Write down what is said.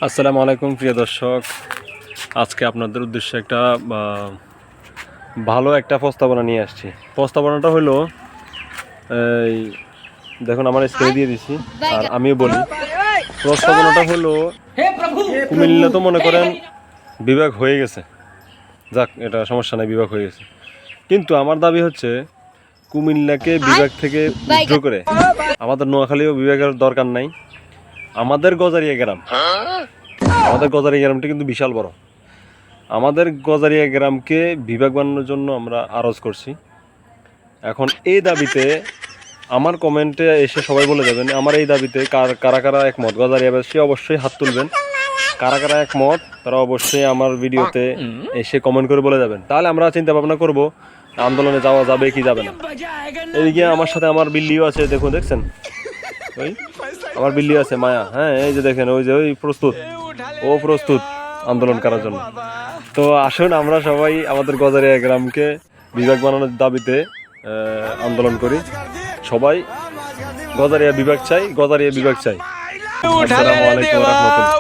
আসসালামু আলাইকুম প্রিয় দর্শক, আজকে আপনাদের উদ্দেশ্যে একটা ভালো একটা প্রস্তাবনা নিয়ে আসছি। প্রস্তাবনাটা হলো এই দেখুন, আমার স্ক্রিনে দিয়ে দিছি আর আমিও বলি। প্রস্তাবনাটা হলো কুমিল্লা তো মনে করেন বিভাগ হয়ে গেছে, যাক এটা সমস্যা নাই, বিভাগ হয়ে গেছে, কিন্তু আমার দাবি হচ্ছে কুমিল্লাকে বিভাগ থেকে উইথড্র করে আমাদের নোয়াখালীও বিভাগের দরকার নাই। আমাদের গজারিয়া গ্রামটা কিন্তু বিশাল বড়। আমাদের গজারিয়া গ্রামকে বিভাগ বানানোর জন্য আমরা আরজ করছি। এখন এই দাবিতে আমার কমেন্টে এসে সবাই বলে যাবেন আমার এই দাবিতে কারা কারা একমত। গজারিয়াবাসী অবশ্যই হাত তুলবেন, কারা কারা একমত তারা অবশ্যই আমার ভিডিওতে এসে কমেন্ট করে বলে যাবেন। তাহলে আমরা চিন্তা ভাবনা করব আন্দোলনে যাওয়া যাবে কি যাবে না। এদিকে আমার সাথে আমার বিল্লিও আছে, দেখছেন ওই আমার বিল্লি আছে মায়া। হ্যাঁ, এই যে দেখেন, ওই যে ওই প্রস্তুত আন্দোলন করার জন্য। তো আসুন আমরা সবাই আমাদের গজারিয়া গ্রামকে বিভাগ বানানোর দাবিতে আন্দোলন করি। সবাই গজারিয়া বিভাগ চাই। আসসালামু আলাইকুম ওয়া রাহমাতুল্লাহ।